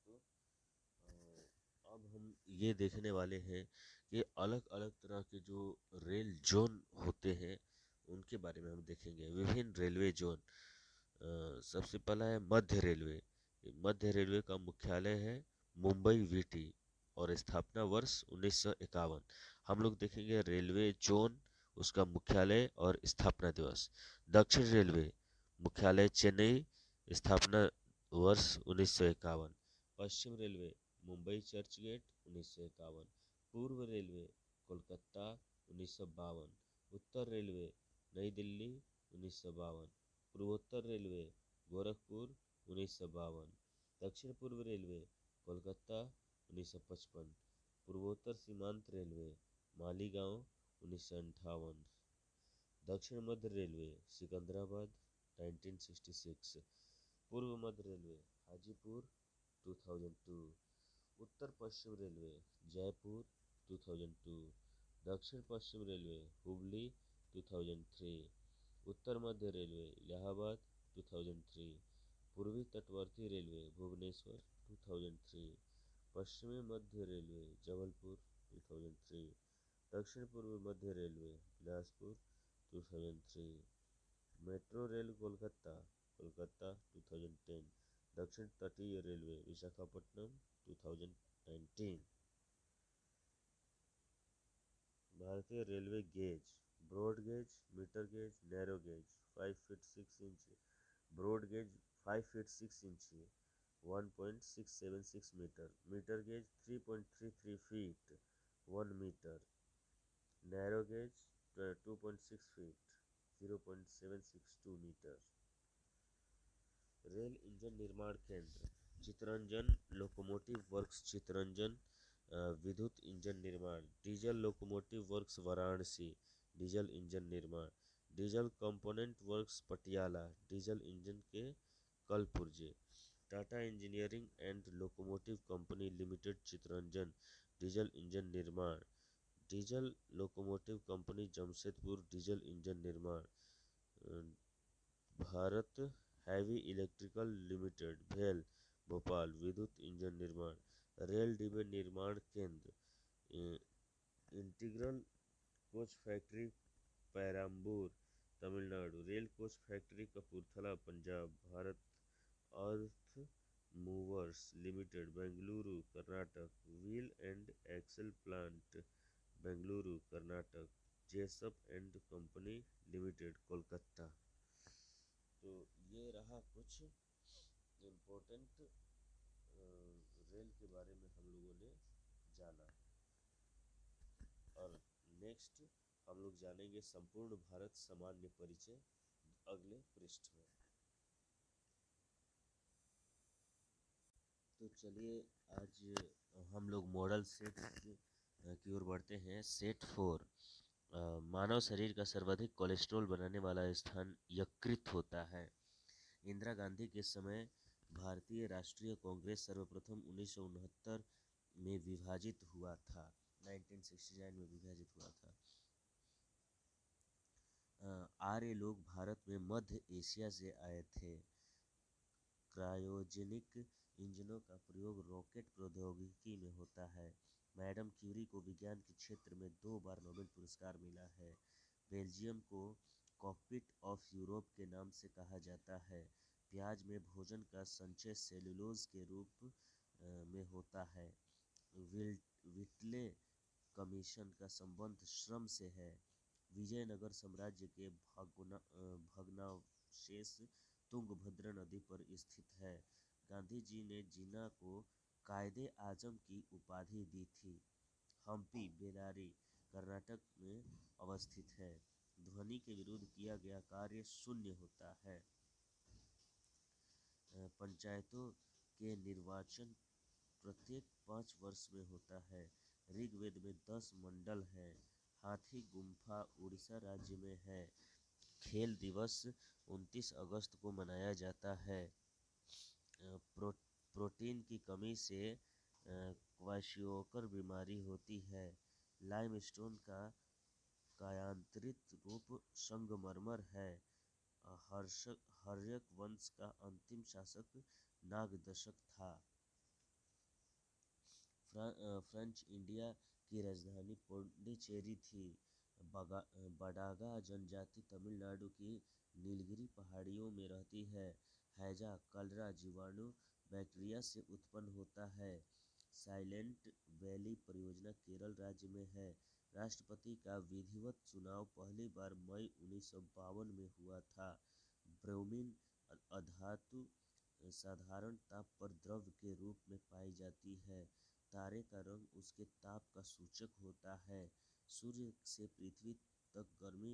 तो अब हम ये देखने वाले हैं कि अलग अलग तरह के जो रेल जोन होते हैं उनके बारे में हम देखेंगे। विभिन्न रेलवे जोन। सबसे पहला है मध्य रेलवे। ये मध्य रेलवे का मुख्यालय है मुंबई वीटी और स्थापना वर्ष 1951। हम लोग देखेंगे रेलवे जोन, उसका मुख्यालय और स्थापना दिवस। दक्षिण रेलवे मुख्यालय चेन्नई, स्थापना वर्ष 1951। पश्चिम रेलवे मुंबई चर्च गेट 1951। पूर्व रेलवे कोलकाता 1952। उत्तर रेलवे नई दिल्ली 1952। पूर्वोत्तर रेलवे गोरखपुर 1952। दक्षिण पूर्व रेलवे कोलकाता 1955। पूर्वोत्तर सीमांत रेलवे मालीगांव 1958। दक्षिण मध्य रेलवे सिकंदराबाद 1966। पूर्व मध्य रेलवे हाजीपुर 2002। उत्तर पश्चिम रेलवे जयपुर 2002। दक्षिण पश्चिम रेलवे हुबली 2003। उत्तर मध्य रेलवे इलाहाबाद 2003। पूर्वी तटवर्ती रेलवे भुवनेश्वर 2003। पश्चिमी मध्य रेलवे जबलपुर 2003। दक्षिण पूर्व मध्य railway Bilaspur 2003। Metro rail Kolkata Kolkata 2010। दक्षिण तटीय रेलवे विशाखापट्टनम 2019। भारतीय railway gauge. Broad gauge, metre gauge, narrow gauge 5 feet 6 inch. Broad gauge 5 feet 6 inch 1.676 metre. Metre gauge 3.33 feet 1 metre. Narrow gauge 2.6 feet 0.762 metre. Rail engine निर्माण केंद्र Chittaranjan locomotive works Chittaranjan. विद्युत engine निर्माण diesel locomotive works Varanasi diesel engine निर्माण। Diesel component works Patiala diesel engine के कलपुर्जे। Tata engineering and locomotive company limited Chittaranjan diesel engine निर्माण। Diesel locomotive company Jamshedpur diesel engine निर्माण। Bharat heavy electrical limited भेल भोपाल विद्युत इंजन निर्माण। रेल डिब्बे निर्माण केंद्र integral coach factory Perambur Tamil Nadu. Rail coach factory Kapurthala Punjab. Bharat earth movers limited Bengaluru Karnataka. Wheel and axle plant Bengaluru Karnataka. Jessop and company limited Kolkata. तो ये रहा कुछ इम्पोर्टेंट रेल के बारे में हम लोगों ने जाना। और नेक्स्ट हम लोग जानेंगे संपूर्ण भारत सामान्य परिचय अगले पृष्ठ में। तो चलिए आज हम लोग मॉडल सेट की ओर बढ़ते हैं। सेट 4। मानव शरीर का सर्वाधिक कोलेस्ट्रॉल बनाने वाला स्थान यकृत होता है। इंदिरा गांधी के समय भारतीय राष्ट्रीय कांग्रेस सर्वप्रथम 1969 में विभाजित हुआ था। 1969 में विभाजित हुआ था। आर्य लोग भारत में मध्य एशिया से आए थे। क्रायोजेनिक इंजनों का प्रयोग रॉकेट प्रौद्योगिकी में होता है। मैडम क्यूरी को विज्ञान के क्षेत्र में 2 बार नोबेल पुरस्कार मिला है। बेल्जियम को कॉकपिट ऑफ यूरोप के नाम से कहा जाता है। प्याज में भोजन का संचय सेलुलोज के रूप में होता है। विटले कमीशन का संबंध श्रम से है। विजयनगर साम्राज्य के भग्नावशेष तुंगभद्रा नदी पर स्थित है। गांधी जी ने जिन्ना को कायदे आजम की उपाधि दी थी। हम्पी बेलारी कर्नाटक में अवस्थित है। ध्वनि के विरुद्ध किया गया कार्य शून्य होता है। पंचायतों के निर्वाचन प्रत्येक 5 वर्ष में होता है। ऋग्वेद में 10 मंडल हैं। हाथी गुम्फा उड़ीसा राज्य में है। खेल दिवस 29 अगस्त को मनाया जाता है। प्रोटीन की कमी से क्वाशियोकर बीमारी होती है। लाइमस्टोन का कायांतरित रूप संगमरमर है। हर्यक वंश का अंतिम शासक नागदशक था। फ्रेंच इंडिया की राजधानी पौंडीचेरी थी। बडागा जनजाति तमिलनाडु की नीलगिरी पहाड़ियों में रहती है। हैजा कलरा जीवाणु बैक्टीरिया से उत्पन्न होता है। साइलेंट वैली परियोजना केरल राज्य में है। राष्ट्रपति का विधिवत चुनाव पहली बार मई 1952 में हुआ था। ब्रोमीन अधातु साधारण ताप पर द्रव के रूप में पाई जाती है। तारे का रंग उसके ताप का सूचक होता है। सूर्य से पृथ्वी तक गर्मी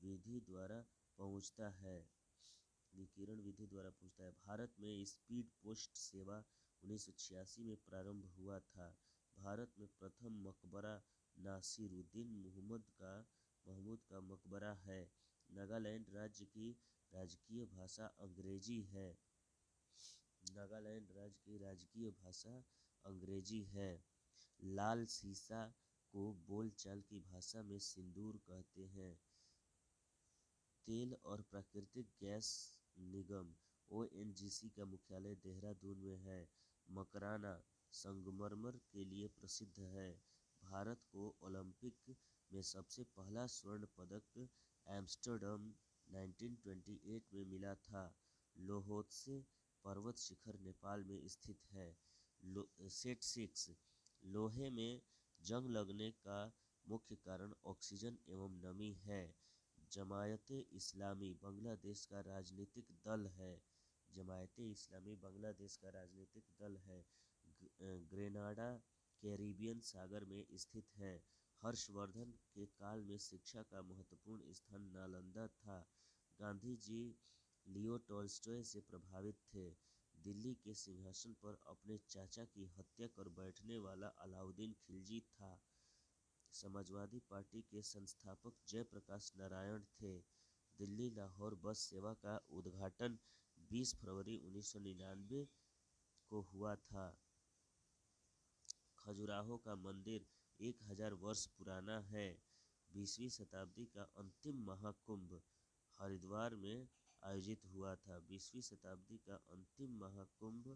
विधि द्वारा पहुंचता है विकिरण विधि द्वारा पहुंचता है। भारत में स्पीड पोस्ट सेवा 1986 में प्रारंभ हुआ था। भारत में प्रथम मकबरा नासिरुद्दीन महमूद का मकबरा है। नागालैंड राज्य की राजकीय भाषा अंग्रेजी है। नागालैंड राज्य की राजकीय भाषा अंग्रेजी है। लाल सीसा को बोलचाल की भाषा में सिंदूर कहते हैं। तेल और प्राकृतिक गैस निगम ONGC का मुख्यालय देहरादून में है। मकराना संगमरमर के लिए प्रसिद्ध है। भारत को ओलंपिक में सबसे पहला स्वर्ण पदक एम्स्टर्डम 1928 में मिला था। लोहोत्से पर्वत शिखर नेपाल में स्थित है। सेट 6 लोहे में जंग लगने का मुख्य कारण ऑक्सीजन एवं नमी है। जमायते इस्लामी बांग्लादेश का राजनीतिक दल है। जमायते इस्लामी बांग्लादेश का राजनीतिक दल है। ग्रेनाडा कैरिबियन सागर में स्थित है। हर्षवर्धन के काल में शिक्षा का महत्वपूर्ण स्थान नालंदा था। गांधी जी लियो टॉल्स्टॉय से प्रभावित थे। दिल्ली के सिंहासन पर अपने चाचा की हत्या कर बैठने वाला अलाउद्दीन खिलजी था। समाजवादी पार्टी के संस्थापक जयप्रकाश नारायण थे। दिल्ली लाहौर बस सेवा का उद्घाटन 20 फरवरी 1999 को हुआ था। खजुराहो का मंदिर 1000 वर्ष पुराना है। 20वीं शताब्दी का अंतिम महाकुंभ हरिद्वार में आयोजित हुआ था। 20वीं शताब्दी का अंतिम महाकुंभ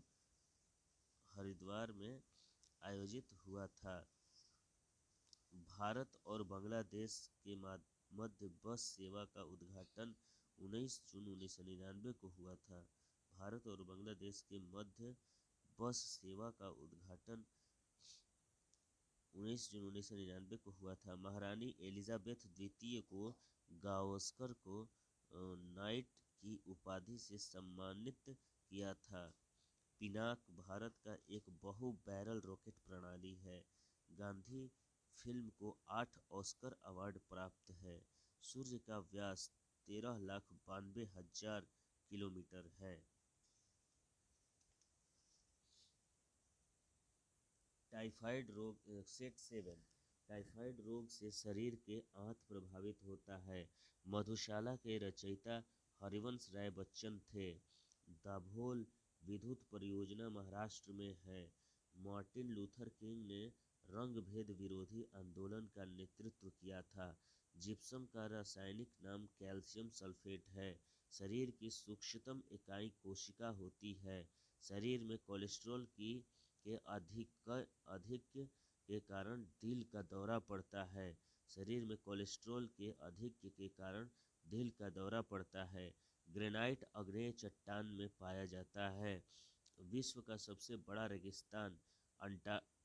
हरिद्वार में आयोजित हुआ था। भारत और बांग्लादेश के मध्य बस सेवा का उद्घाटन 19 जून 1999 को हुआ था। भारत और बांग्लादेश के मध्य बस सेवा का उद्घाटन 19 जून 1999 को हुआ था। महारानी एलिजाबेथ द्वितीय को गावस्कर को नाइट की उपाधि से सम्मानित किया था। पिनाक भारत का एक बहु बैरल रॉकेट प्रणाली है। गांधी फिल्म को 8 ऑस्कर अवार्ड प्राप्त है। सूर्य का व्यास 13,92,000 किलोमीटर है। टाइफाइड रोग सेट 7 टाइफाइड रोग से शरीर के आंत प्रभावित होता है। मधुशाला के रचयिता हरिवंश राय बच्चन थे। दाभोल विद्युत परियोजना महाराष्ट्र में है। मार्टिन लूथर किंग ने रंग भेद विरोधी आंदोलन का नेतृत्व किया था। जिप्सम का रासायनिक नाम कैल्शियम सल्फेट है। शरीर की सूक्ष्मतम इकाई कोशिका होती है। शरीर में कोलेस्ट्रॉल के अधिक के कारण दिल का दौरा पड़ता है। शरीर में कोलेस्ट्रॉल के अधिक के कारण दिल का दौरा पड़ता है। ग्रेनाइट आग्नेय चट्टान में पाया जाता है। विश्व का सबसे बड़ा रेगिस्तान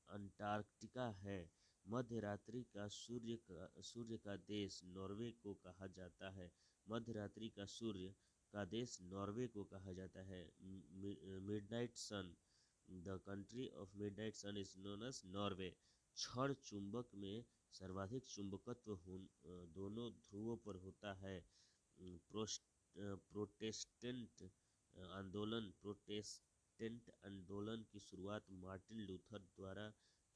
अंटार्कटिका है। मध्य रात्रि का सूर्य का देश नॉर्वे को कहा जाता है। मध्य रात्रि का सूर्य का देश नॉर्वे को कहा जाता है। Midnight sun the country of midnight sun is known as Norway. क्षण चुंबक में सर्वाधिक चुंबकत्व दोनों ध्रुवों पर होता है। प्रोटेस्टेंट आंदोलन की शुरुआत मार्टिन लूथर द्वारा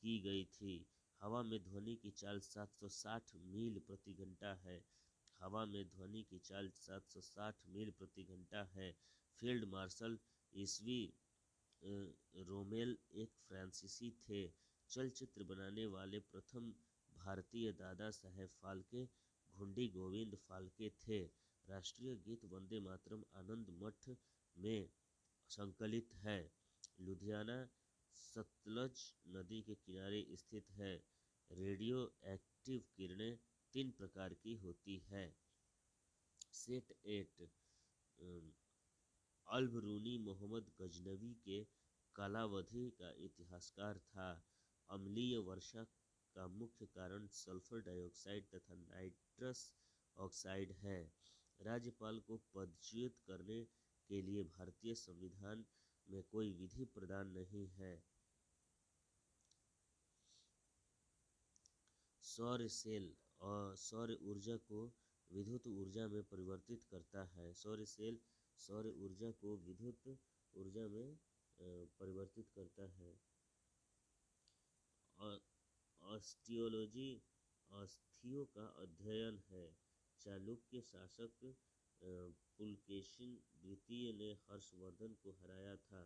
की गई थी। हवा में ध्वनि की चाल 760 मील प्रति घंटा है। हवा में ध्वनि की चाल 760 मील प्रति घंटा है। फील्ड मार्शल ईस्वी रोमेल एक फ्रांसीसी थे। चलचित्र बनाने वाले प्रथम भारतीय दादा साहेब फाल्के घुंडी गोविंद फाल्के थे। राष्ट्रीय गीत वंदे मातरम आनंद मठ में संकलित है। लुधियाना सतलज नदी के किनारे स्थित है। रेडियो एक्टिव किरणें 3 प्रकार की होती है। सेट 8 अल-बरूनी मोहम्मद गजनवी के कालावधि का इतिहासकार था। अम्लीय वर्षा का मुख्य कारण सल्फर डाइऑक्साइड तथा नाइट्रस ऑक्साइड है। राज्यपाल को पदच्युत करने के लिए भारतीय संविधान में कोई विधि प्रदान नहीं है। सौर सेल और सौर ऊर्जा को विद्युत ऊर्जा में परिवर्तित करता है। सौर सेल सौर ऊर्जा को विद्युत ऊर्जा में परिवर्तित करता है। ऑस्टियोलॉजी अस्थियों का अध्ययन है। चालुक्य शासक पुलकेशिन द्वितीय ने हर्षवर्धन को हराया था।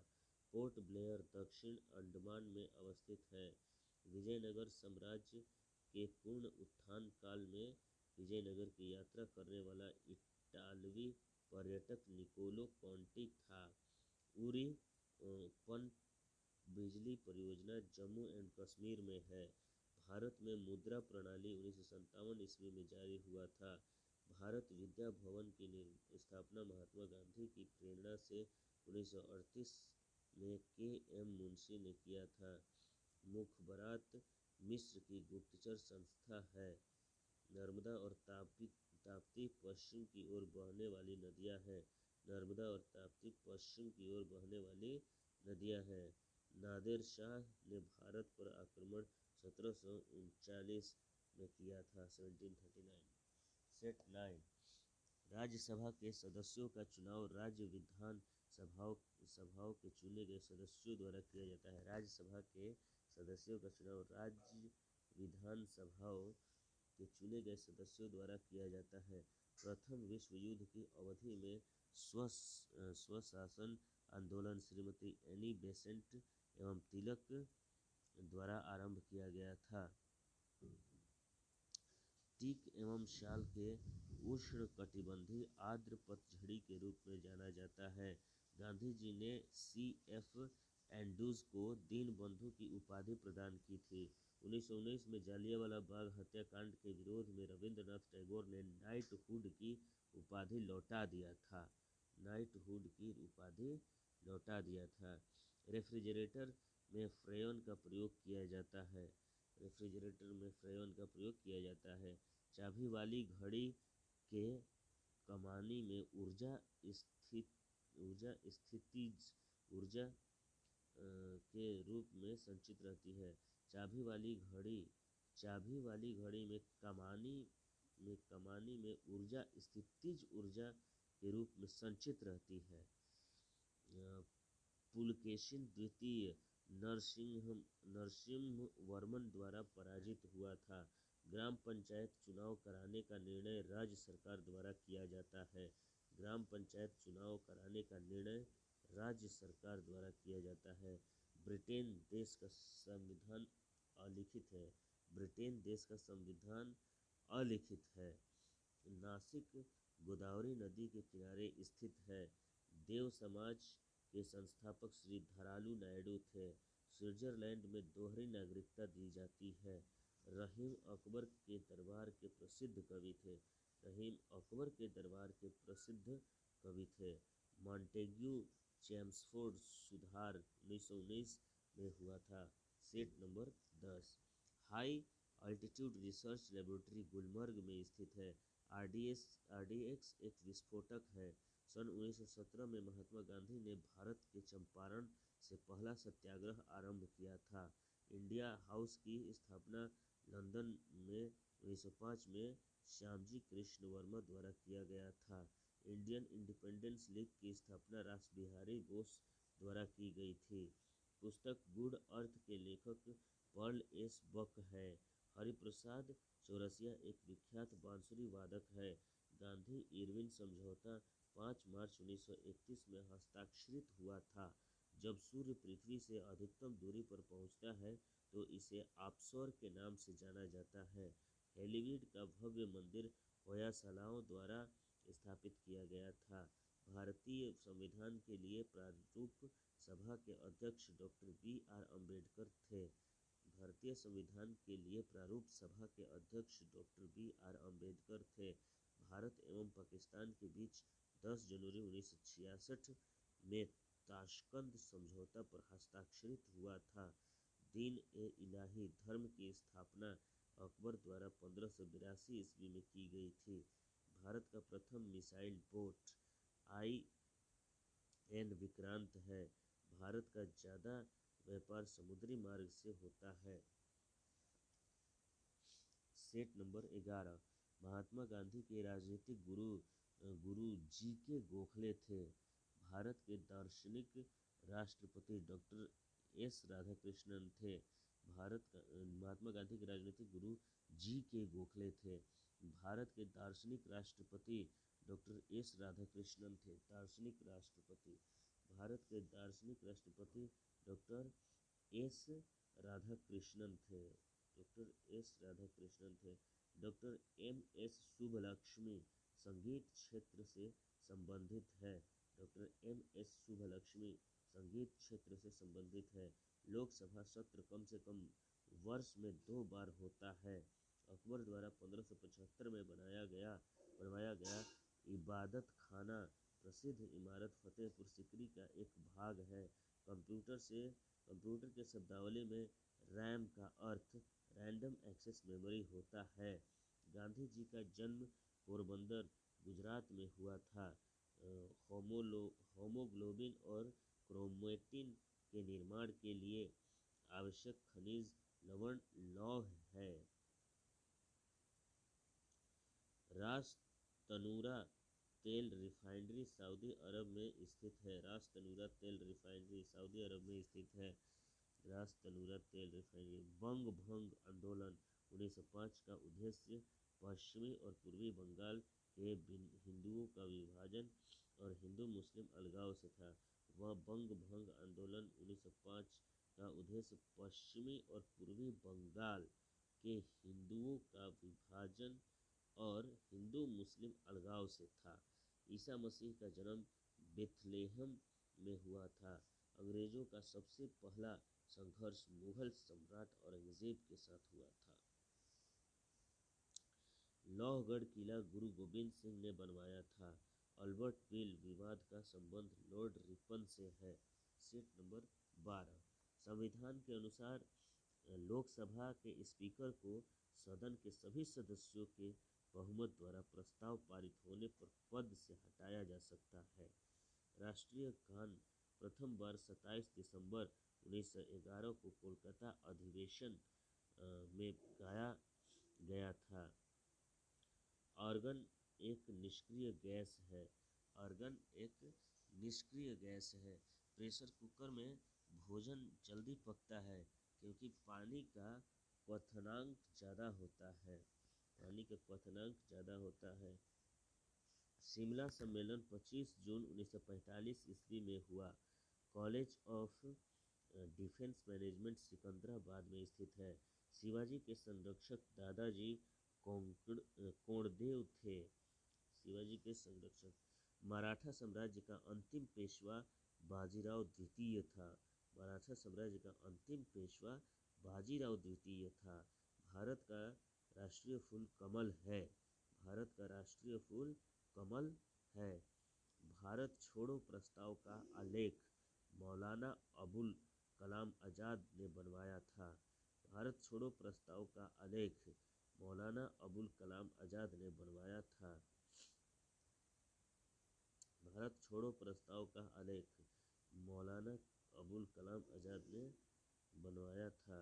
पोर्ट ब्लेयर दक्षिण अंडमान में अवस्थित है। विजयनगर साम्राज्य के पूर्ण उत्थान काल में विजयनगर की यात्रा करने वाला इटालवी पर्यटक निकोलो कॉन्टी था। उरी पन बिजली परियोजना जम्मू एंड कश्मीर में है। भारत में मुद्रा प्रणाली 1957 ईस्वी में जारी हुआ था। भारत विद्या भवन की स्थापना महात्मा गांधी की प्रेरणा से 1938 में के.एम. मुंशी ने किया था। मुखबरात मिस्र की गुप्तचर संस्था है। नर्मदा और ताप्ती पश्चिम की ओर बहने वाली नदियां हैं। नर्मदा और ताप्ती पश्चिम की ओर बहने वाली नदियां हैं। नादिर शाह ने भारत पर आक्रमण 1739 में किया था। 1739। सेट 9 राज्यसभा के सदस्यों का चुनाव राज्य विधान सभाओं के चुने गए सदस्यों द्वारा किया जाता है। राज्यसभा के सदस्यों का चुनाव राज्य विधान सभाओं के चुने गए सदस्यों द्वारा किया जाता है। प्रथम विश्व युद्ध की अवधि में स्वशासन आंदोलन श्रीमती एनी बेसेंट एवं तिलक द्वारा आरंभ किया गया था। टीक एवं शाल के उष्णकटिबंधीय आर्द्र पतझड़ी के रूप में जाना जाता है। गांधी जी ने C.F. एंड्रूज को दीनबंधु की उपाधि प्रदान की थी। 1919 में जालियांवाला बाग हत्याकांड के विरोध में रविंद्रनाथ टैगोर ने नाइटहुड की उपाधि लौटा दिया था। नाइटहुड की उपाधि लौटा दिया था। रेफ्रिजरेटर में फ्रेयन का प्रयोग किया जाता है। रेफ्रिजरेटर में फ्रेयन का प्रयोग किया जाता है। चाबी वाली घड़ी के कमानी में स्थितिज ऊर्जा के रूप में संचित रहती है। चाबी वाली घड़ी में कमानी में ऊर्जा स्थितिज ऊर्जा के रूप में संचित रहती है। पुलकेशिन द्वितीय नरसिम्हवर्मन द्वारा पराजित हुआ था। ग्राम पंचायत चुनाव कराने का निर्णय राज्य सरकार द्वारा किया जाता है। ग्राम पंचायत चुनाव कराने का निर्णय राज्य सरकार द्वारा किया जाता है। ब्रिटेन देश का संविधान अलिखित है। ब्रिटेन देश का संविधान अलिखित है। नासिक गोदावरी नदी के किनारे स्थित है। देव समाज के संस्थापक श्री धरालू नायडू थे। स्विट्जरलैंड में दोहरी नागरिकता दी जाती है। रहीम अकबर के दरबार के प्रसिद्ध कवि थे। रहीम अकबर के दरबार के प्रसिद्ध कवि थे। मॉन्टेग्यू चेम्सफोर्ड सुधार 1919 में हुआ था। Set number 10 high altitude research laboratory Gulmarg में स्थित है। RDX एक विस्फोटक है। सन 1917 में महात्मा गांधी ने भारत के चंपारण से पहला सत्याग्रह आरंभ किया था। इंडिया हाउस की स्थापना लंदन में 1905 में श्यामजी कृष्ण वर्मा द्वारा किया गया था। इंडियन इंडिपेंडेंस लीग की स्थापना रासबिहारी बोस द्वारा की गई थी। पुस्तक गुड अर्थ के लेखक पर्ल एस बक है। हरिप्रसाद चौरसिया एक विख्यात बांसुरी वादक है। गांधी इरविन समझौता 5 मार्च 1931 में हस्ताक्षरित हुआ था। जब सूर्य पृथ्वी से अधिकतम दूरी पर पहुंचता है तो इसे ऑप्सोर के नाम से जाना जाता है। हेलीवीड का भव्य मंदिर होयसालाओं द्वारा स्थापित किया गया था। भारतीय संविधान के लिए प्रारूप सभा के अध्यक्ष डॉक्टर बी.आर. अम्बेडकर थे। भारतीय संविधान के लिए प्रारूप सभा के अध्यक्ष डॉक्टर बी.आर. अम्बेडकर थे। भारत एवं पाकिस्तान के बीच 10 जनवरी 1966 में ताशकंद समझौता पर हस्ताक्षरित हुआ था। दीन-ए-इलाही धर्म की स्थापना अकबर द्वारा 1582 ईस्वी में की गई थी। भारत का प्रथम मिसाइल बोट आई.एन. विक्रांत है। भारत का ज्यादा व्यापार समुद्री मार्ग से होता है। सेट नंबर 11 महात्मा गांधी के राजनीतिक गुरु जी.के. गोखले थे। भारत के दार्शनिक राष्ट्रपति डॉक्टर एस. राधाकृष्णन थे। महात्मा गांधी के राजनीतिक गुरु जी.के. गोखले थे। भारत के दार्शनिक राष्ट्रपति डॉक्टर एस. राधाकृष्णन थे। दार्शनिक राष्ट्रपति भारत के दार्शनिक राष्ट्रपति डॉक्टर एस. राधाकृष्णन थे। Doctor S. राधाकृष्णन थे। Doctor MS. शुभलक्ष्मी संगीत क्षेत्र से संबंधित है। Doctor MS. शुभलक्ष्मी संगीत क्षेत्र से संबंधित है। लोकसभा सत्र कम से कम वर्ष में 2 बार होता है। अकबर द्वारा 1575 में बनवाया गया इबादत खाना प्रसिद्ध इमारत फतेहपुर सीकरी का एक भाग है। कंप्यूटर के शब्दावली में रैम का अर्थ रैंडम एक्सेस मेमोरी होता है। गांधी जी का जन्म पोरबंदर गुजरात में हुआ था। होमोग्लोबिन और क्रोमेटिन के निर्माण के लिए आवश्यक खनिज लवण लौह है। रास तनूरा तेल रिफाइनरी सऊदी अरब में स्थित है। रास तनूरा तेल रिफाइनरी सऊदी अरब में स्थित है। रास तनूरा तेल रिफाइनरी। बंग भंग आंदोलन 1905 का उद्देश्य पश्चिमी और पूर्वी बंगाल के हिंदुओं का विभाजन और हिंदू मुस्लिम अलगाव से था। वह बंग भंग आंदोलन 1905 का उद्देश्य पश्चिमी और पूर्वी बंगाल के हिंदुओं का विभाजन और हिंदू मुस्लिम अलगाव से था। ईसा मसीह का जन्म बेथलेहम में हुआ था। अंग्रेजों का सबसे पहला संघर्ष मुगल सम्राट औरंगजेब के साथ हुआ था। लोहगढ़ किला गुरु गोबिंद सिंह ने बनवाया था। अल्बर्ट बिल विवाद का संबंध लॉर्ड रिपन से है। सेट नंबर 12 संविधान के अनुसार लोकसभा के स्पीकर को सदन के सभी सदस्यों के बहुमत द्वारा प्रस्ताव पारित होने पर पद से हटाया जा सकता है। राष्ट्रीय गान प्रथम बार 27 दिसंबर 1911 को कोलकाता अधिवेशन में गाया गया था। आर्गन एक निष्क्रिय गैस है। आर्गन एक निष्क्रिय गैस है। प्रेशर कुकर में भोजन जल्दी पकता है क्योंकि पानी का क्वथनांक ज़्यादा होता है। पानी का क्वथनांक ज़्यादा होता है। शिमला सम्मेलन 25 जून 1945 ईस्वी में हुआ। College of defence management Secunderabad में स्थित है। शिवाजी के संरक्षक दादाजी कोंडदेव थे। शिवाजी के संरक्षक। मराठा साम्राज्य का अंतिम पेशवा बाजीराव द्वितीय था। मराठा साम्राज्य का अंतिम पेशवा बाजीराव द्वितीय था। भारत का राष्ट्रीय फूल कमल है। भारत का राष्ट्रीय फूल कमल है। भारत छोड़ो प्रस्ताव का आलेख मौलाना अबुल कलाम आज़ाद ने बनवाया था। भारत छोड़ो प्रस्ताव का आलेख मौलाना अबुल कलाम आज़ाद ने बनवाया था। भारत छोड़ो प्रस्ताव का आलेख मौलाना अबुल कलाम आज़ाद ने बनवाया था।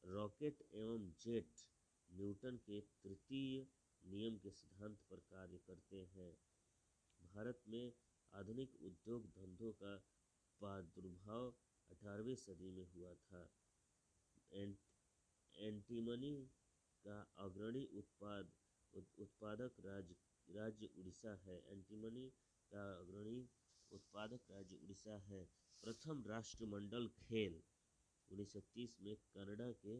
रॉकेट एवं जेट न्यूटन के तृतीय नियम के सिद्धांत पर कार्य करते हैं। भारत में आधुनिक उद्योग धंधों का प्रादुर्भाव 18वीं सदी में हुआ था। एंटीमनी का अग्रणी उत्पादक राज्य उड़ीसा है। एंटीमनी का अग्रणी उत्पादक राज्य उड़ीसा है। प्रथम राष्ट्रमंडल खेल 1930 में कनाडा के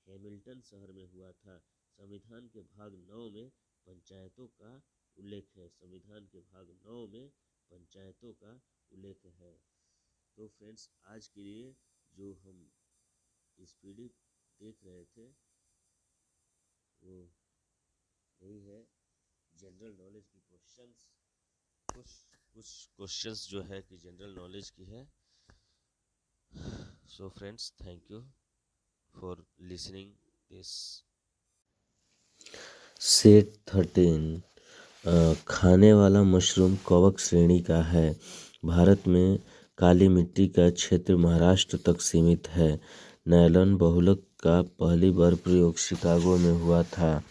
हैमिल्टन शहर में हुआ था। संविधान के भाग 9 में पंचायतों का उल्लेख है। संविधान के भाग 9 में पंचायतों का उल्लेख है। तो फ्रेंड्स आज के लिए जो हम इस पीडीएफ देख रहे थे वो यही है, जनरल नॉलेज की क्वेश्चंस। कुछ कुछ क्वेश्चंस जो है कि जनरल नॉलेज की है। So friends, thank you for listening this. Set 13, खाने वाला मशरूम कवक श्रेणी का है। भारत में काली मिट्टी का क्षेत्र महाराष्ट्र तक सीमित है। नायलॉन बहुलक का पहली बार प्रयोग शिकागो में हुआ था।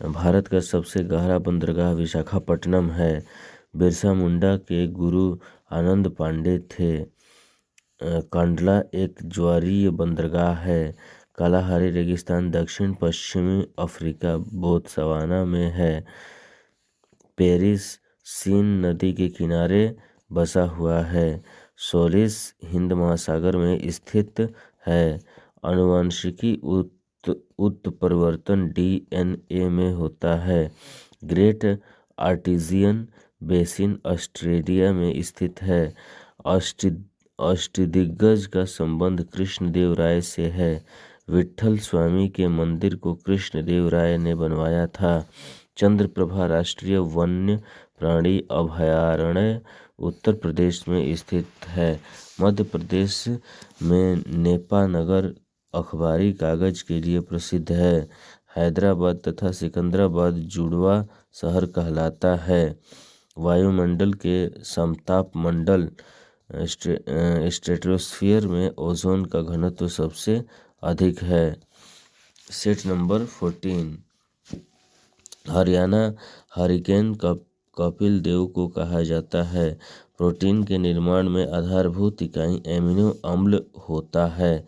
भारत का सबसे गहरा बंदरगाह विशाखापट्टनम है। बिरसा मुंडा के गुरु आनंद पांडे थे। कांडला एक ज्वारीय बंदरगाह है। कालाहारी रेगिस्तान दक्षिण पश्चिमी अफ्रीका बोत्सवाना में है। पेरिस सीन नदी के किनारे बसा हुआ है। सोलिस हिंद महासागर में स्थित है। आनुवंशिकी उत्परिवर्तन डीएनए में होता है। ग्रेट आर्टिजियन बेसिन ऑस्ट्रेलिया में स्थित है। अष्टदिग्गज का संबंध कृष्णदेव राय से है। विट्ठल स्वामी के मंदिर को कृष्णदेव राय ने बनवाया था। चंद्रप्रभा राष्ट्रीय वन्य प्राणी अभयारण्य उत्तर प्रदेश में स्थित है। मध्य प्रदेश में नेपानगर अखबारी कागज के लिए प्रसिद्ध है। हैदराबाद तथा सिकंदराबाद जुड़वा शहर कहलाता है। वायुमंडल के समताप मंडल स्ट्रेटोस्फीयर में ओजोन का घनत्व सबसे अधिक है। Set number 14, Haryana hurricane Kapil Dev को कहा जाता है। प्रोटीन के निर्माण में आधारभूत इकाई एमिनो अम्ल होता है।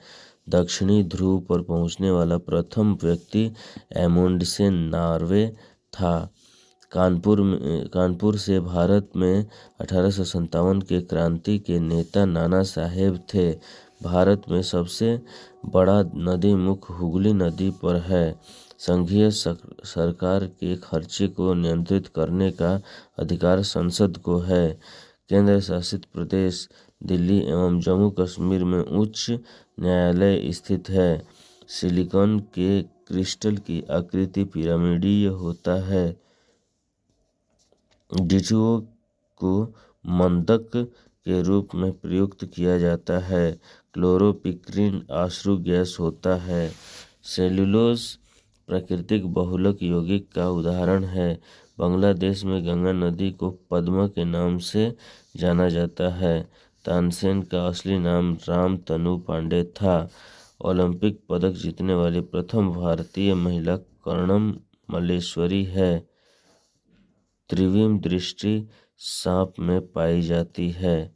दक्षिणी ध्रुव पर पहुंचने वाला प्रथम व्यक्ति एमुंडसेन नॉर्वे था। कानपुर से भारत में 1857 के क्रांति के नेता नाना साहेब थे। भारत में सबसे बड़ा नदी मुख हुगली नदी पर है। संघीय सरकार के खर्चे को नियंत्रित करने का अधिकार संसद को है। केंद्र शासित प्रदेश दिल्ली एवं जम्मू कश्मीर में उच्च न्यायालय स्थित है। सिलिकॉन के क्रिस्टल की आकृति पिरामिडीय होता है। D2O को मंदक के रूप में प्रयुक्त किया जाता है। क्लोरोपिक्रीन अश्रु गैस होता है। सेलुलोज प्राकृतिक बहुलक यौगिक का उदाहरण है। बांग्लादेश में गंगा नदी को पद्मा के नाम से जाना जाता है। तानसेन का असली नाम राम तनु पांडे था। ओलंपिक पदक जीतने वाली प्रथम भारतीय महिला कर्णम मल्लेश्वरी है। त्रिविम दृष्टि सांप में पाई जाती है।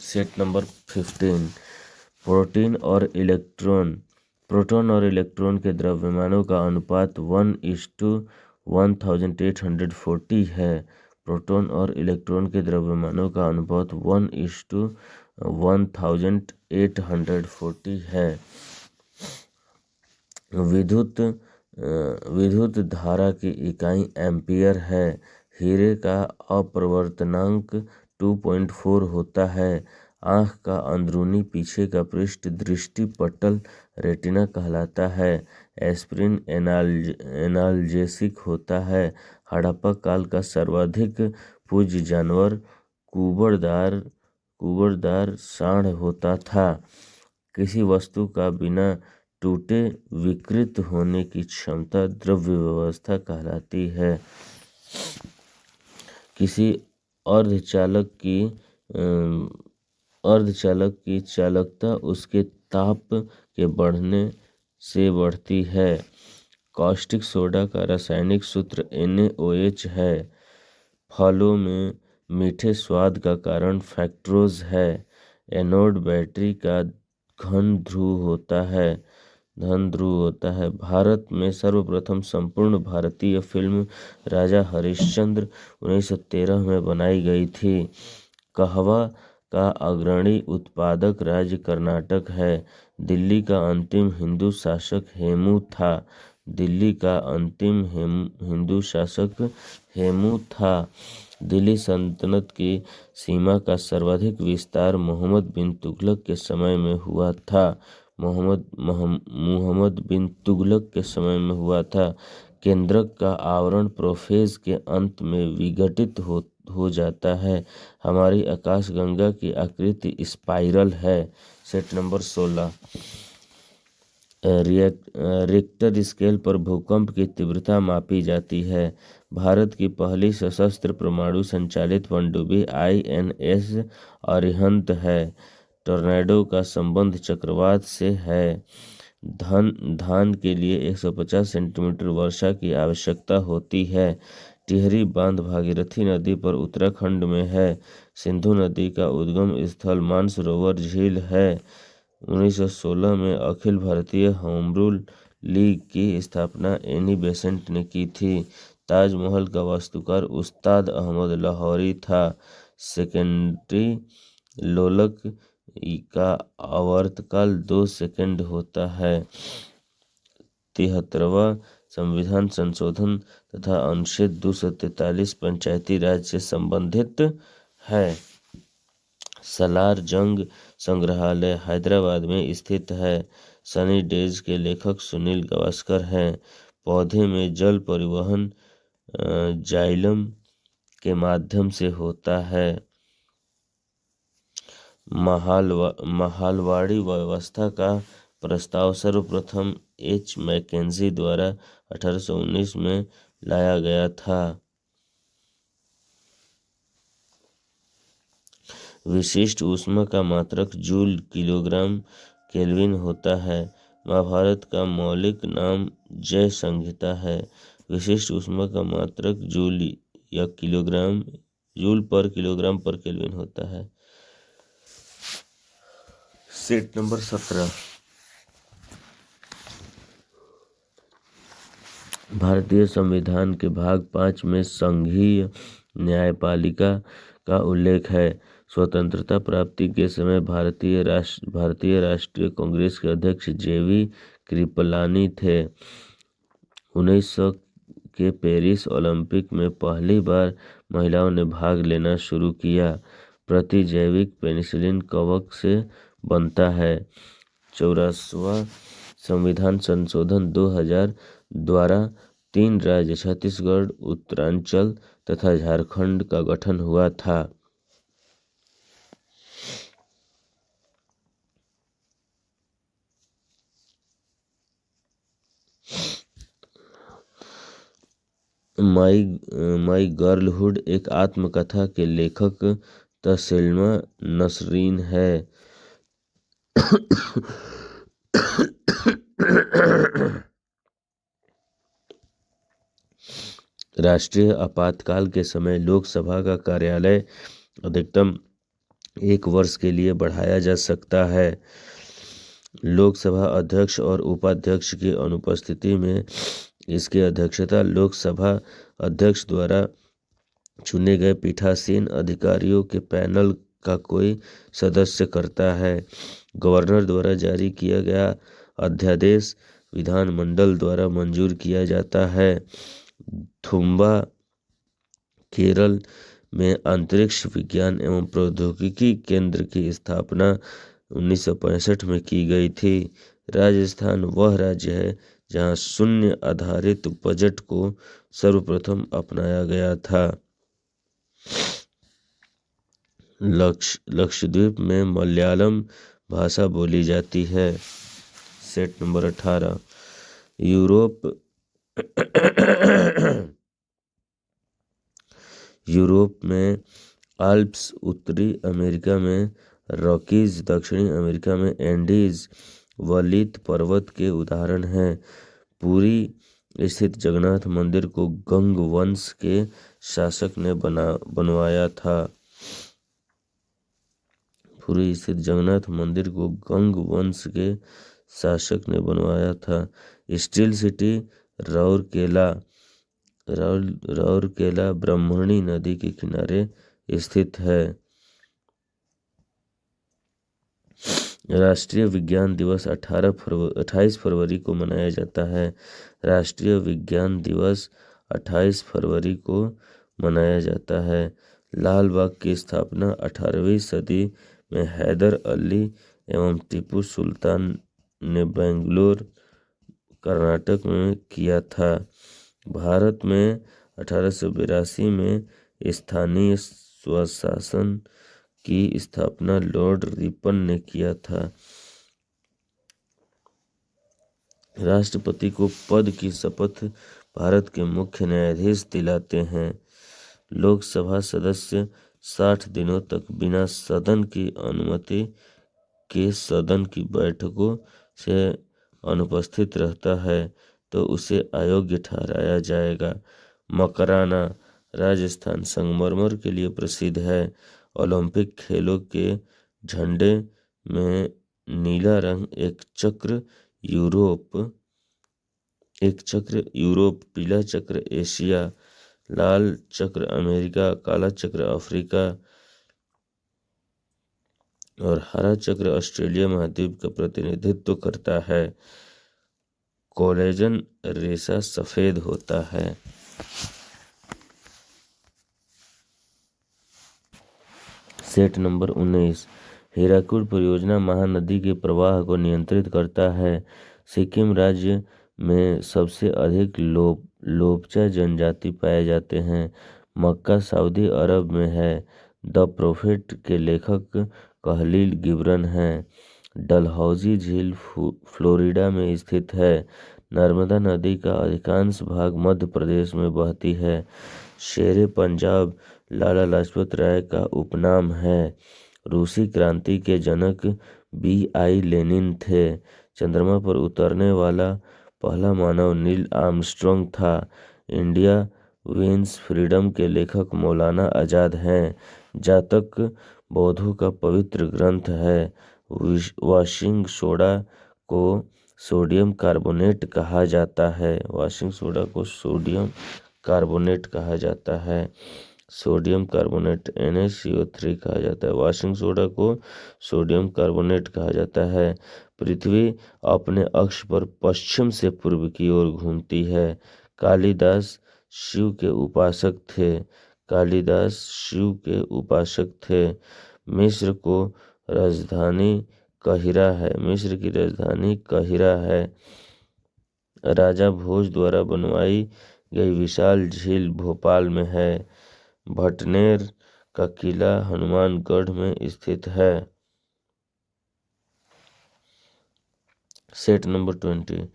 सेट नंबर 15, प्रोटॉन और इलेक्ट्रॉन के द्रव्यमानों का अनुपात 1:1840 है। प्रोटॉन और इलेक्ट्रॉन के द्रव्यमानों का अनुपात 1:1840 है। विद्युत धारा की इकाई एम्पियर है। हीरे का अपवर्तनांक 2.4 होता है। आँख का अंदरूनी पीछे का पृष्ठ दृष्टि पटल रेटिना कहलाता है। एस्पिरिन एनाल्जेसिक होता है। हड़प्पा काल का सर्वाधिक पूज्य जानवर कुबड़दार सांड होता था। किसी वस्तु का बिना टूटे विकृत होने की क्षमता द्रव्य व्यवस्था कहलाती है। किसी अर्धचालक की चालकता उसके ताप के बढ़ने से बढ़ती है। कास्टिक सोडा का रासायनिक सूत्र NaOH है। फलों में मीठे स्वाद का कारण फ्रक्टोज है। एनोड बैटरी का धन ध्रुव होता है। भारत में सर्वप्रथम संपूर्ण भारतीय फिल्म राजा हरिश्चंद्र 1913 में बनाई गई थी। कहवा का अग्रणी उत्पादक राज्य कर्नाटक है। दिल्ली का अंतिम हिंदू शासक हेमू था। दिल्ली सल्तनत की सीमा का सर्वाधिक विस्तार मोहम्मद बिन तुगलक के समय में हुआ था। मुहम्मद बिन तुगलक के समय में हुआ था। केंद्रक का आवरण प्रोफेज के अंत में विघटित हो जाता है। हमारी आकाशगंगा की आकृति स्पाइरल है। Set number 16। रिक्टर स्केल पर भूकंप की तीव्रता मापी जाती है। भारत की पहली सशस्त्र परमाणु संचालित पनडुब्बी INS अरिहंत है। टॉर्नेडो का संबंध चक्रवात से है। धान के लिए 150 सेंटीमीटर वर्षा की आवश्यकता होती है। टिहरी बांध भागीरथी नदी पर उत्तराखंड में है। सिंधु नदी का उद्गम स्थल मानसरोवर झील है। 1916 में Akhil Bharatiya home rule league की स्थापना एनी बेसेंट ने की थी। ताजमहल का वास्तुकार उस्ताद अहमद लाहौरी था। सेकेंडरी लोलक का आवर्तकाल 2 सेकंड होता है। 73वां संविधान संशोधन तथा अनुच्छेद 243 पंचायती राज से संबंधित है। सलार जंग संग्रहालय हैदराबाद में स्थित है। सनी डेज के लेखक सुनील गावस्कर हैं। पौधे में जल परिवहन जाइलम के माध्यम से होता है। महालवाड़ी व्यवस्था का प्रस्ताव सर्वप्रथम मैकेंजी द्वारा 1819 में लाया गया था। विशिष्ट ऊष्मा का मात्रक जूल किलोग्राम केल्विन होता है। महाभारत का मौलिक नाम जय संहिता है। विशिष्ट ऊष्मा का मात्रक जूल पर किलोग्राम पर केल्विन होता है। Set number 17। भारतीय संविधान के भाग 5 में संघीय न्यायपालिका का उल्लेख है। स्वतंत्रता प्राप्ति के समय भारतीय राष्ट्रीय कांग्रेस के अध्यक्ष JV कृपलानी थे। 1900 के पेरिस ओलंपिक में पहली बार महिलाओं ने भाग लेना शुरू किया। प्रतिजैविक पेनिसिलिन कवक से बनता है। 84वां संविधान संशोधन 2000 द्वारा 3 राज्य छत्तीसगढ़, उत्तरांचल तथा झारखंड का गठन हुआ था। माई गर्लहुड एक आत्मकथा के लेखक तसलीमा नसरीन है। राष्ट्रीय आपातकाल के समय लोकसभा का कार्यालय अधिकतम 1 वर्ष के लिए बढ़ाया जा सकता है। लोकसभा अध्यक्ष और उपाध्यक्ष की अनुपस्थिति में इसकी अध्यक्षता लोकसभा अध्यक्ष द्वारा चुने गए पीठासीन अधिकारियों के पैनल का कोई सदस्य करता है। गवर्नर द्वारा जारी किया गया अध्यादेश विधानमंडल द्वारा मंजूर किया जाता है। थुम्बा केरल में अंतरिक्ष विज्ञान एवं प्रौद्योगिकी केंद्र की स्थापना 1965 में की गई थी। राजस्थान वह राज्य है जहां शून्य आधारित बजट को सर्वप्रथम अपनाया गया था। लक्षद्वीप में मलयालम भाषा बोली जाती है। Set number 18। यूरोप में आल्प्स, उत्तरी अमेरिका में रॉकीज, दक्षिणी अमेरिका में एंडीज वलित पर्वत के उदाहरण हैं। पुरी स्थित जगन्नाथ मंदिर को गंग वंश के शासक ने बनवाया था। पुरी स्थित जगन्नाथ मंदिर को गंग वंश के शासक ने बनवाया था। स्टील सिटी राउरकेला ब्राह्मणी नदी के किनारे स्थित है। राष्ट्रीय विज्ञान दिवस 28 फरवरी को मनाया जाता है। राष्ट्रीय विज्ञान दिवस 28 फरवरी को मनाया जाता है। लाल बाग की स्थापना 18वीं सदी में हैदर अली एवं टीपू सुल्तान ने बेंगलोर कर्नाटक में किया था। भारत में 1882 में स्थानीय स्वशासन की स्थापना लॉर्ड रिपन ने किया था। राष्ट्रपति को पद की शपथ भारत के मुख्य न्यायाधीश दिलाते हैं। लोकसभा सदस्य 60 दिनों तक बिना सदन की अनुमति के सदन की बैठकों से अनुपस्थित रहता है तो उसे अयोग्य ठहराया जाएगा। मकराना राजस्थान संगमरमर के लिए प्रसिद्ध है। ओलंपिक खेलों के झंडे में नीला रंग एक चक्र यूरोप, पीला चक्र एशिया, लाल चक्र अमेरिका, काला चक्र अफ्रीका और हरा चक्र ऑस्ट्रेलिया महाद्वीप का प्रतिनिधित्व करता है। कोलेजन रेशा सफेद होता है। सेट नंबर 19 हीराकुड परियोजना महानदी के प्रवाह को नियंत्रित करता है। सिक्किम राज्य में सबसे अधिक लोपचा जनजाति पाए जाते हैं। मक्का सऊदी अरब में है। द प्रोफेट के लेखक कलील गिब्रन हैं। डलहौजी झील फ्लोरिडा में स्थित है। नर्मदा नदी का अधिकांश भाग मध्य प्रदेश में बहती है। शेरे पंजाब लाला लाजपत राय का उपनाम है। रूसी क्रांति के जनक B.I. लेनिन थे। चंद्रमा पर उतरने वाला पहला मानव नील आर्मस्ट्रॉन्ग था। इंडिया विंस फ्रीडम के लेखक मौलाना आजाद हैं। जातक बौद्धों का पवित्र ग्रंथ है। वॉशिंग सोडा को सोडियम कार्बोनेट कहा जाता है। वॉशिंग सोडा को सोडियम कार्बोनेट कहा जाता है। सोडियम कार्बोनेट NaCO3 कहा जाता है। वॉशिंग सोडा को सोडियम कार्बोनेट कहा जाता है। पृथ्वी अपने अक्ष पर पश्चिम से पूर्व की ओर घूमती है। कालिदास शिव के उपासक थे। मिस्र की राजधानी काहिरा है। राजा भोज द्वारा बनवाई गई विशाल झील भोपाल में है। भटनेर का किला हनुमानगढ़ में स्थित है। सेट नंबर 20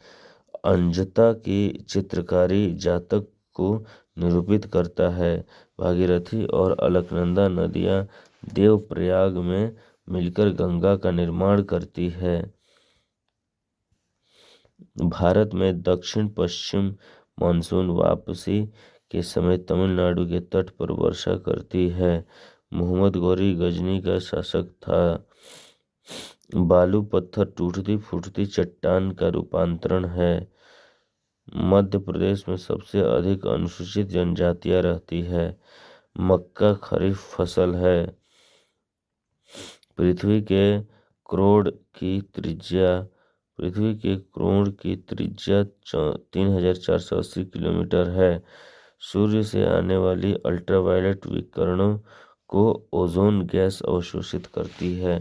अंजता की चित्रकारी जातक को निरूपित करता है। भागीरथी और अलकनंदा नदियां देवप्रयाग में मिलकर गंगा का निर्माण करती है। भारत में दक्षिण पश्चिम मानसून वापसी के समय तमिलनाडु के तट पर वर्षा करती है। मोहम्मद गौरी गजनी का शासक था। बालू पत्थर टूटती फूटती चट्टान का रूपांतरण है। मध्य प्रदेश में सबसे अधिक अनुसूचित जनजातियां रहती है। मक्का खरीफ फसल है। पृथ्वी के क्रोड़ की त्रिज्या 3480 किलोमीटर है। सूर्य से आने वाली अल्ट्रावायलेट विकिरणों को ओजोन गैस अवशोषित करती है।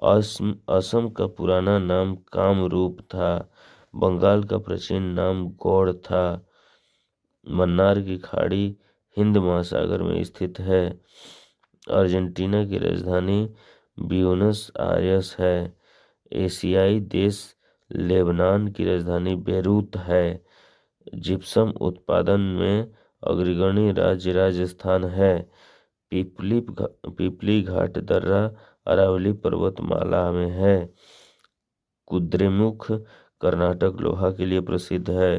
असम का पुराना नाम कामरूप था। बंगाल का प्राचीन नाम गौड़ था। मन्नार की खाड़ी हिंद महासागर में स्थित है। अर्जेंटीना की राजधानी ब्यूनस आयर्स है। एशियाई देश लेबनान की राजधानी बेरूत है। जिप्सम उत्पादन में अग्रणी राज्य राजस्थान है। पिपली घाट दर्रा अरावली पर्वतमाला में है। कुद्रेमुख कर्नाटक लोहा के लिए प्रसिद्ध है।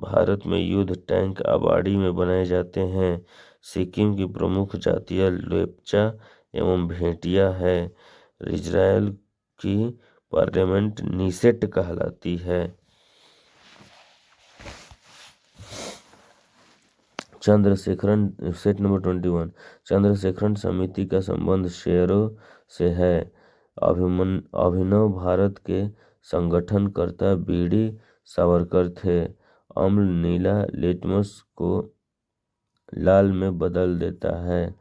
भारत में युद्ध टैंक अबाड़ी में बनाए जाते हैं। सिक्किम की प्रमुख जातियां लेप्चा एवं भेटिया है। इजराइल की पार्लियामेंट नीसेट कहलाती है। चंद्रशेखरन सेट नंबर 21 चंद्रशेखरन समिति का संबंध शेयरों से है। अभिनव भारत के संगठनकर्ता BD सावरकर थे। अम्ल नीला लिटमस को लाल में बदल देता है।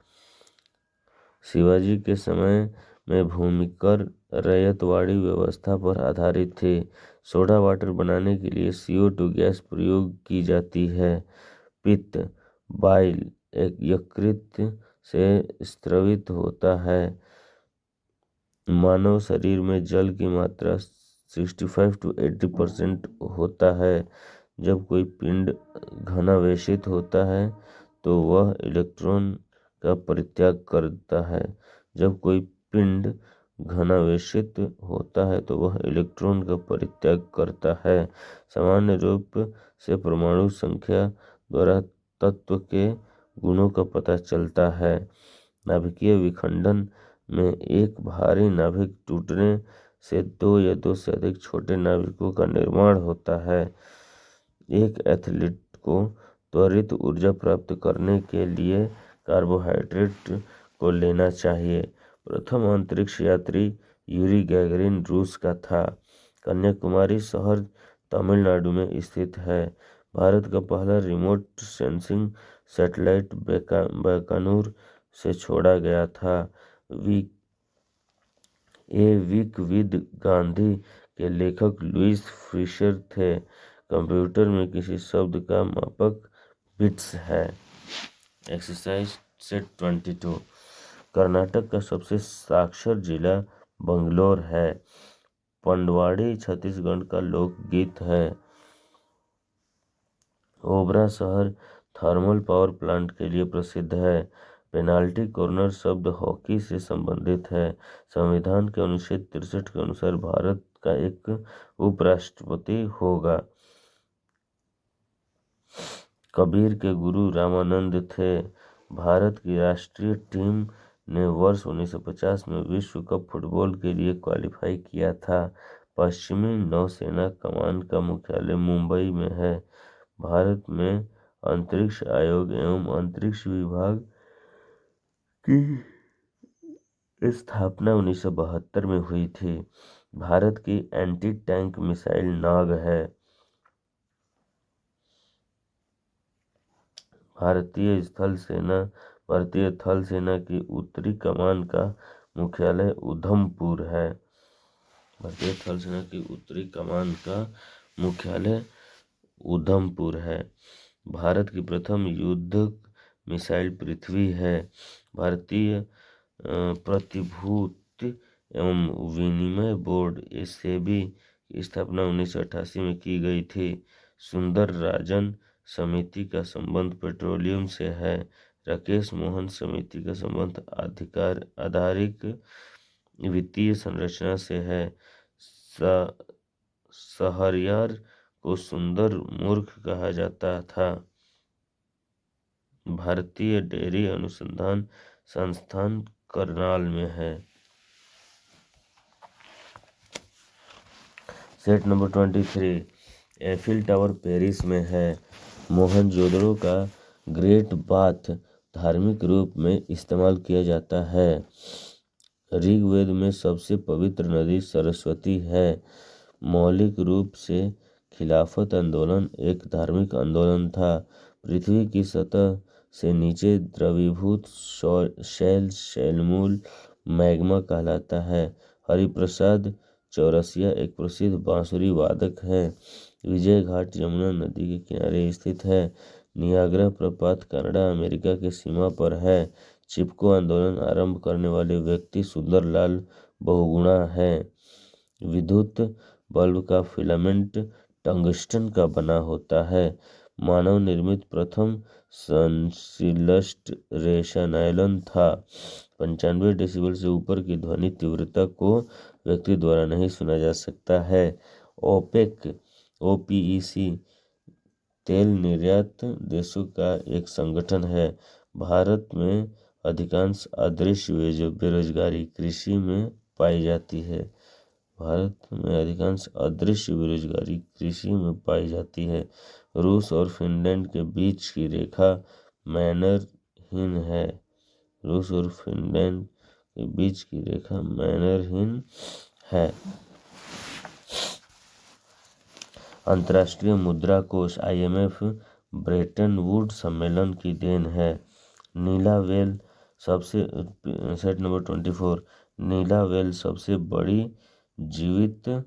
शिवाजी के समय में भूमिकर रैयतवाड़ी व्यवस्था पर आधारित थी। सोडा वाटर बनाने के लिए CO2 गैस प्रयोग की जाती है। पित्त बाइल एक यकृत से स्रावित होता है। मानव शरीर में जल की मात्रा 65 to 80% होता है। जब कोई पिंड घनावेशित होता है तो वह इलेक्ट्रॉन का परित्याग करता है। जब कोई पिंड घनावेशित होता है तो वह इलेक्ट्रॉन का परित्याग करता है। सामान्य रूप से परमाणु संख्या द्वारा तत्व के गुणों का पता चलता है। नाभिकीय विखंडन में एक भारी नाभिक टूटने से दो या दो से अधिक छोटे नाभिकों का निर्माण होता है। एक एथलीट को त्वरित ऊर्जा प्राप्त करने के लिए कार्बोहाइड्रेट को लेना चाहिए। प्रथम अंतरिक्ष यात्री यूरी गैगरिन रूस का था। कन्याकुमारी शहर तमिलनाडु में स्थित है। भारत का पहला रिमोट सेंसिंग सैटेलाइट बीकानेर से छोड़ा गया था। विकविद गांधी के लेखक लुईस फिशर थे। कंप्यूटर में किसी शब्द का मापक बिट्स है। Exercise set 22। कर्नाटक का सबसे साक्षर जिला बंगलौर है। पंडवाड़ी छत्तीसगढ़ का लोकगीत है। ओबरा शहर थर्मल पावर प्लांट के लिए प्रसिद्ध है। पेनाल्टी कॉर्नर शब्द हॉकी से संबंधित है। संविधान के अनुच्छेद 63 के अनुसार भारत का एक उपराष्ट्रपति होगा। कबीर के गुरु रामानंद थे। भारत की राष्ट्रीय टीम ने वर्ष 1950 में विश्व कप फुटबॉल के लिए क्वालिफाई किया था। पश्चिमी नौसेना कमान का मुख्यालय मुंबई में है। भारत में अंतरिक्ष आयोग एवं अंतरिक्ष विभाग की स्थापना 1972 में हुई थी। भारत की एंटी टैंक मिसाइल नाग है। भारतीय थल सेना की उत्तरी कमान का मुख्यालय उधमपुर है। भारतीय थल सेना की उत्तरी कमान का मुख्यालय उधमपुर है। भारत की प्रथम युद्धक मिसाइल पृथ्वी है। भारतीय प्रतिभूति एवं विनिमय बोर्ड सेबी की स्थापना 1988 में की गई थी। सुंदर राजन समिति का संबंध पेट्रोलियम से है। राकेश मोहन समिति का संबंध आधारिक वित्तीय संरचना से है। शहरयार को सुंदर मूर्ख कहा जाता था। भारतीय डेयरी अनुसंधान संस्थान करनाल में है। Set number 23। Eiffel tower Paris में है। मोहनजोदड़ो का ग्रेट बाथ धार्मिक रूप में इस्तेमाल किया जाता है। ऋग्वेद में सबसे पवित्र नदी सरस्वती है। मौलिक रूप से खिलाफत आंदोलन एक धार्मिक आंदोलन था। पृथ्वी की सतह से नीचे द्रवीभूत शैलमूल मैग्मा कहलाता है। हरिप्रसाद चौरसिया एक प्रसिद्ध बांसुरी वादक है। विजय घाट यमुना नदी के किनारे स्थित है। नियाग्रा प्रपात कनाडा अमेरिका के सीमा पर है। चिपको आंदोलन आरंभ करने वाले व्यक्ति सुंदरलाल बहुगुणा है। विद्युत बल्ब का फिलामेंट टंगस्टन का बना होता है। मानव निर्मित प्रथम संश्लिष्ट रेशा नायलॉन था। 95 डेसिबल से ऊपर की ध्वनि तीव्रता को व्यक्ति द्वारा नहीं सुना जा सकता है। OPEC तेल निर्यात देशों का एक संगठन है। भारत में अधिकांश अदृश्य बेरोजगारी कृषि में पाई जाती है। भारत में अधिकांश अदृश्य बेरोजगारी कृषि में पाई जाती है। रूस और फिनलैंड के बीच की रेखा मैनरहीन है। रूस और फिनलैंड के बीच की रेखा मैनरहीन है। अंतर्राष्ट्रीय मुद्रा कोष IMF ब्रेटन वुड सम्मेलन की देन है। नीला व्हेल सबसे सेट नंबर 24, नीला व्हेल सबसे बड़ी जीवित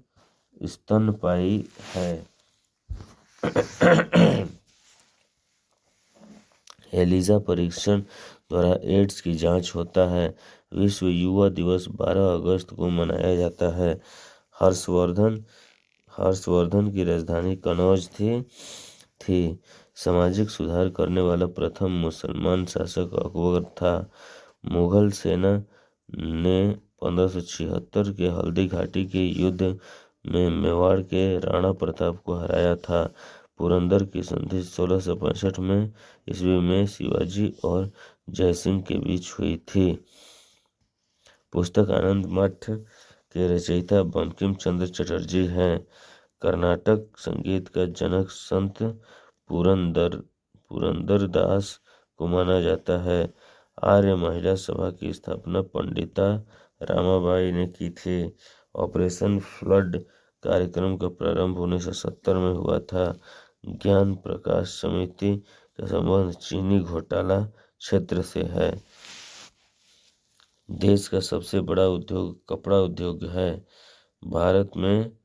स्तनपायी है। एलिसा परीक्षण द्वारा एड्स की जांच होता है। विश्व युवा दिवस 12 अगस्त को मनाया जाता है। हर्षवर्धन की राजधानी कनौज थी। सामाजिक सुधार करने वाला प्रथम मुसलमान शासक अकबर था। मुगल सेना ने 1576 के हल्दी घाटी के युद्ध में मेवाड़ के राणा प्रताप को हराया था। पुरंदर की संधि 1665 में ईस्वी में शिवाजी और जयसिंह के बीच हुई थी। पुस्तक आनंद मठ के रचयिता बंकिम चंद्र चटर्जी हैं। कर्नाटक संगीत का जनक संत पुरंदरदास को माना जाता है। आर्य महिला सभा की स्थापना पंडिता रामाबाई ने की थी। ऑपरेशन फ्लड कार्यक्रम का प्रारंभ 1970 में हुआ था। ज्ञान प्रकाश समिति का संबंध चीनी घोटाला क्षेत्र से है। देश का सबसे बड़ा उद्योग कपड़ा उद्योग है। भारत में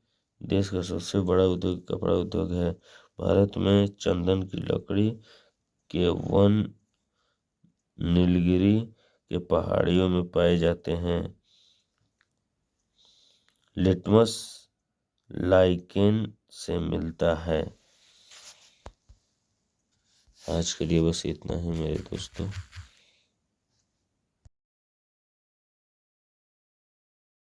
देश का सबसे बड़ा उद्योग कपड़ा उद्योग है। भारत में चंदन की लकड़ी के वन नीलगिरी के पहाड़ियों में पाए जाते हैं। लिटमस लाइकेन से मिलता है। आज के लिए बस इतना ही मेरे दोस्तों।